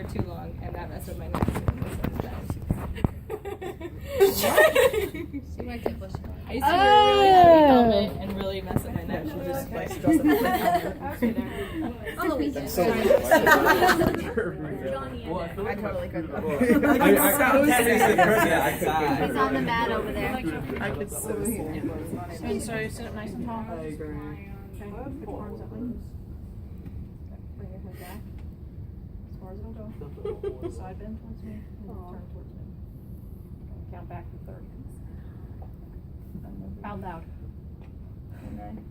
for too long, and that messed with my neck. And this one's done. She worked at Bush. I used to wear a really heavy helmet and really mess with my neck. She just like stress up the On the weekend. so I totally could. He's on the mat over there. I could so see it. And so sit up nice and tall. I agree. Okay, put your arms up like this. Bring your head back. As far as it'll go. Side bend towards me. And turn towards me. Okay, count back to 30. Out loud. 29,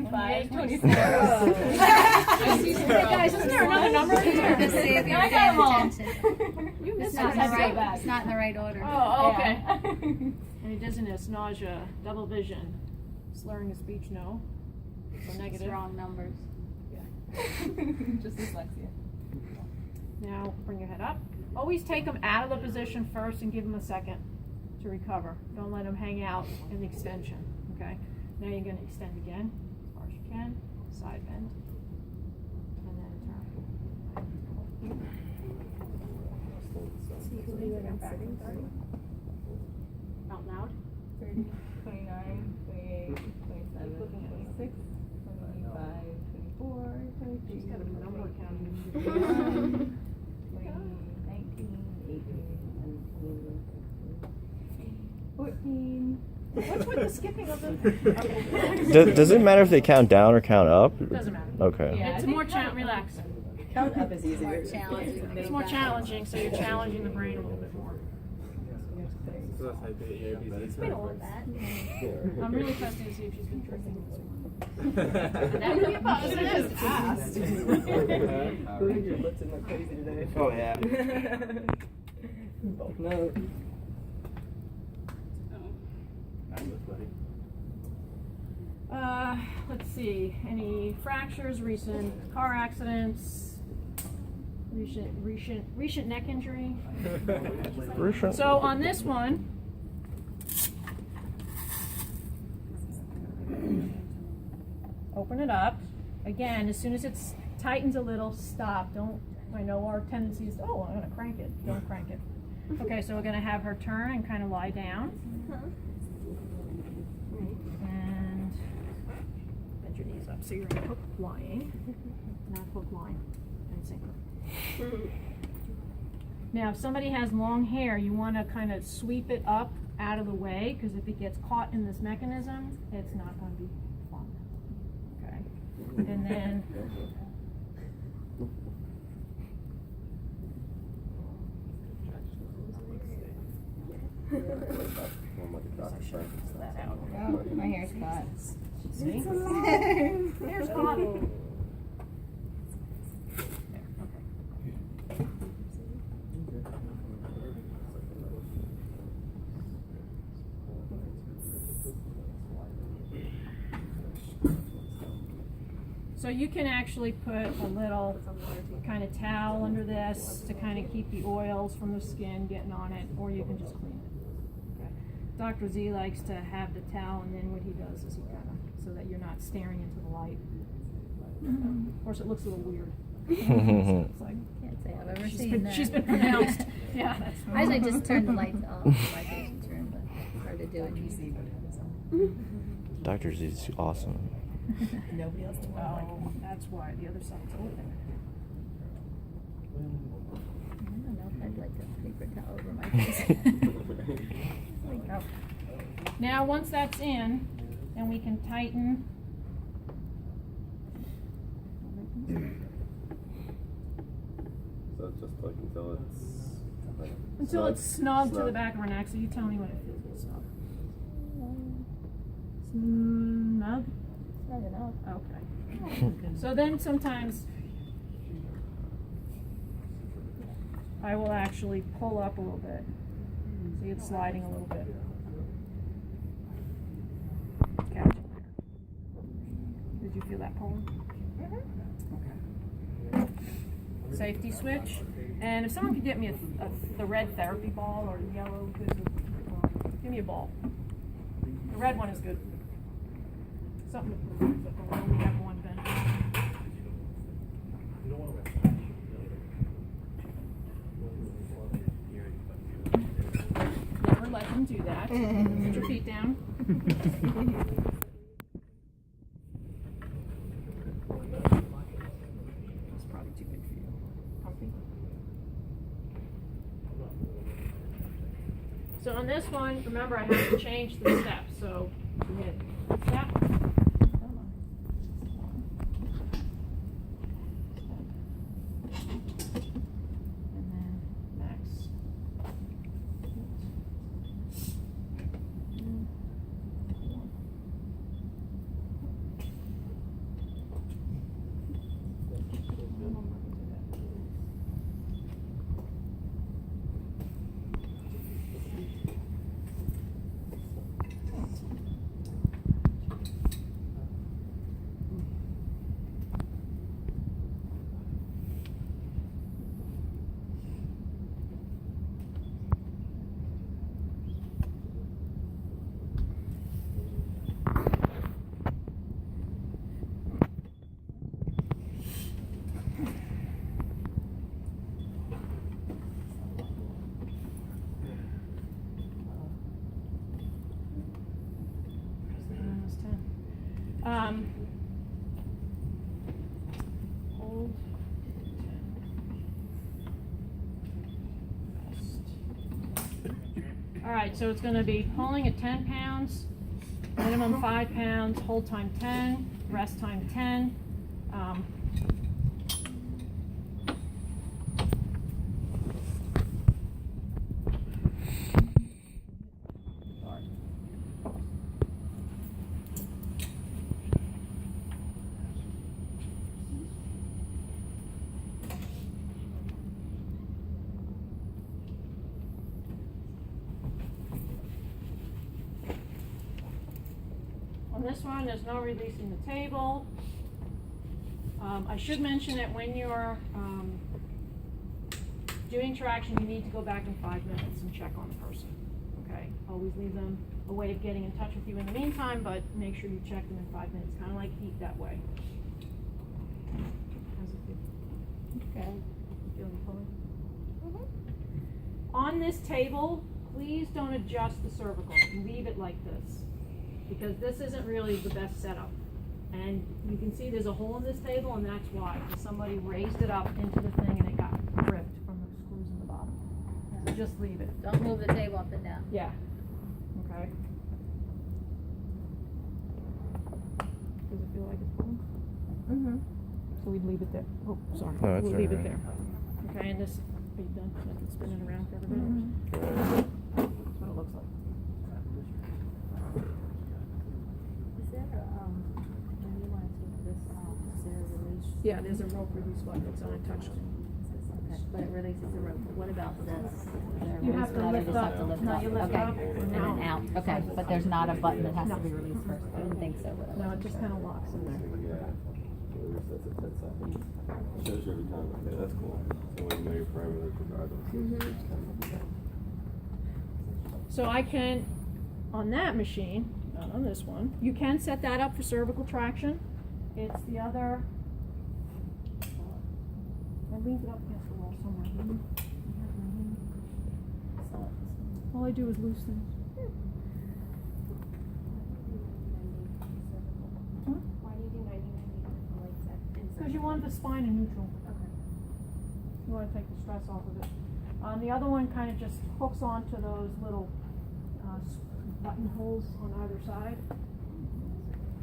28, 26, 27. Hey guys, isn't there another number in here? Just see if you're I got paying them all. attention. You It's missed not, it. in the right, it's not in the right order. Oh, okay. Any dizziness, nausea, double vision, slurring of speech, no. So It's negative. wrong numbers. Just dyslexia. Now bring your head up. Always take them out of the position first and give them a second to recover. Don't let them hang out in the extension, okay? Now you're going to extend again as far as you can. Side bend. And then turn. Out loud. 30, 29, 28, 27, 26, 25, 24, 23, She's got a number counting. 19, 18, 14. What's with the skipping of the... Does it matter if they count down or count up? Doesn't matter. Okay. Yeah, It's more relax. Count up is More easier. challenging. It's more challenging, so you're challenging the brain a little bit more. Wait, all of that. I'm really testing to see if she's been drinking. That would be a positive. Asked. You're lifting like crazy today. Oh yeah. Both know. Let's see. Any fractures, recent car accidents, recent neck injury? So on this one, open it up. Again, as soon as it tightens a little, stop. Don't, I know our tendency is, oh, I'm going to crank it. Don't crank it. Okay, so we're going to have her turn and kind of lie down. And bend your knees up. So you're in hook lying, not hook lying, and sinker. Now, if somebody has long hair, you want to kind of sweep it up out of the way, because if it gets caught in this mechanism, it's not going to be fun. Okay, and then that out. Oh, my hair's caught. See? Hair's caught. So you can actually put a little kind of towel under this to kind of keep the oils from the skin getting on it, or you can just clean it. Okay. Dr. Z likes to have the towel, and then what he does is he kind of, so that you're not staring into the light. Of course, it looks a little weird. So it's like, Can't say I've ever seen that. she's been pronounced. Yeah. I usually just turn the lights off in my patient's room, but it's hard to do it. Dr. Z is awesome. Nobody else can Oh, that's why the other side's open. I don't know if I'd like a paper towel over my face. There we go. Now, once that's in, then we can tighten. So just like Until it's snug to the back of her neck, so you tell me when it feels snug. Snug? Snug enough. Okay. So then sometimes I will actually pull up a little bit. See, it's sliding a little bit. Catching there. Did you feel that pulling? Okay. Safety switch. And if someone could get me the red therapy ball or the yellow, give me a ball. The red one is good. Something to prove that we only have one bench. Put your feet down. It's probably too big for you. Comfy. So on this one, remember I have to change the steps. So we hit step. And then next. Hold. All right, so it's going to be pulling at 10 pounds, minimum 5 pounds, hold time 10, rest time 10. On this one, there's no releasing the table. I should mention that when you're doing traction, you need to go back in 5 minutes and check on the person. Okay, always leave them a way of getting in touch with you in the meantime, but make sure you check them in 5 minutes, kind of like heat that way. How's it feel? Okay. Feeling pulling? On this table, please don't adjust the cervical. Leave it like this, because this isn't really the best setup. And you can see there's a hole in this table, and that's why. Because somebody raised it up into the thing and it got ripped from the screws in the bottom. So just leave it. Don't move the table up and down. Yeah. Okay. Does it feel like it's pulling? Mm-hmm. So we'd leave it there. Oh, sorry. No, that's we'll all leave it right. there. Okay, and this, are you done? I can spin it around for everybody. That's what it looks like. Is there a, when you want to take this off, is there a release? Yeah, there's a rope release button. It's untouched. Okay, but it releases the rope. But what about this? Is there a You release have to button? lift Just up. have to lift No, up. you lift Okay. up and And then out. Okay, but there's not a button that has No. to be released first. I didn't think so. But I No, it wasn't just sure. kind of locks in there. Yeah. So it resets at 10 seconds. It shows you every time. Okay, that's cool. So when you know your parameters regardless. So I can, on that machine, not on this one, you can set that up for cervical traction. It's the other, I leaned it up against the wall somewhere. All I do is loosen it. Why do you do 99 Because you want the spine in neutral. You want to take the stress off of it. The other one kind of just hooks onto those little buttonholes on either side.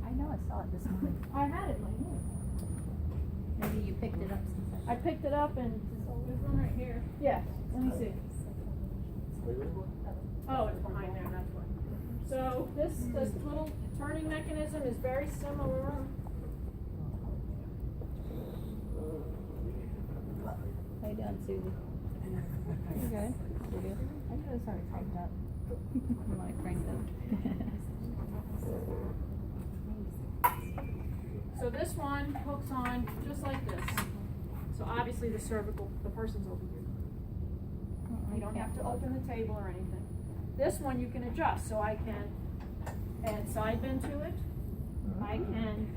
I know I saw it this morning. I had it in my hand. Maybe you picked it up since I picked it up and there's one right here. Yes, let me see. Oh, it's behind there, that's why. So this little turning mechanism is very similar. How you doing, Susie? You're good. You're good. I know it's already cranked up. You want it cranked up? So this one hooks on just like this. So obviously the cervical, the person's over here. You don't have to open the table or anything. This one you can adjust, so I can add side bend to it. I can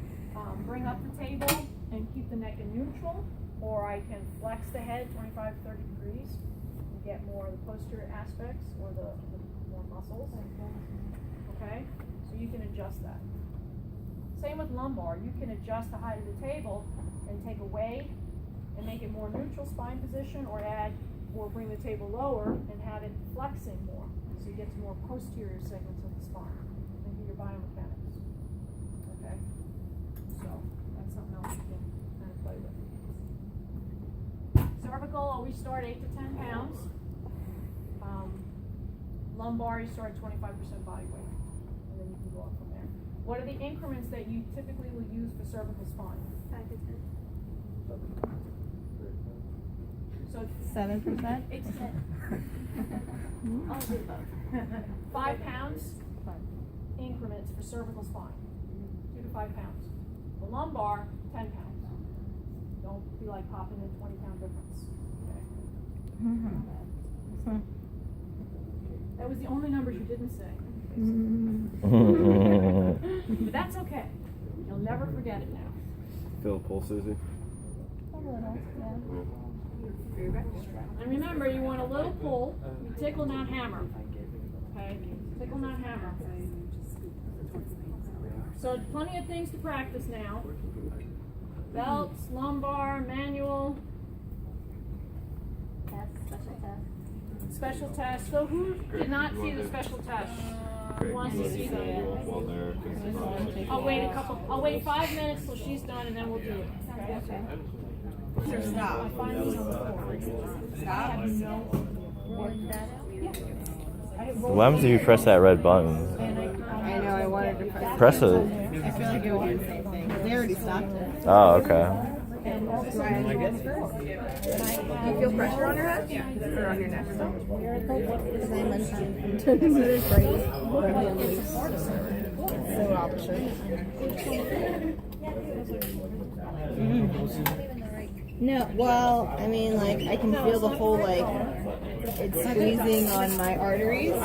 bring up the table and keep the neck in neutral, or I can flex the head 25 to 30 degrees and get more of the posterior aspects or the more more muscles. Okay? So you can adjust that. Same with lumbar. You can adjust the height of the table and take away and make it more neutral spine position, or add, or bring the table lower and have it flexing more. So you get to more posterior segments of the spine. And do your biomechanics. Okay? So that's something else you can kind of play with. Cervical, always start 8 to 10 pounds. Lumbar, you start at 25% body weight. And then you can go up from there. What are the increments that you typically will use for cervical spine? 5 to 10. So 7%? 8 to 10. I'll do both. 5 pounds increments for cervical spine. 2 to 5 pounds. The lumbar, 10 pounds. Don't be like popping in 20-pound difference. Okay? That was the only numbers you didn't say. But that's okay. You'll never forget it now. Feel a pulse, Susie? A little, yeah. And remember, you want a little pull. You tickle, not hammer. Okay? Tickle, not hammer. So plenty of things to practice now. Belts, lumbar, manual. Test, special test. Special test. So who did not see the special test? Who wants to see them? While they're I'll wait 5 minutes till she's done, and then we'll do it. Okay? Stop. I find these on the floor. Stop. What happens if you press that red button? I know, I wanted to Press it. I feel like it would do the same thing. They already stopped it. Oh, okay. Do I get first? Do you feel pressure on your head? Yeah. Or on your neck? So opposite. No, well, I mean, like, I can feel the whole, like, it's squeezing on my arteries.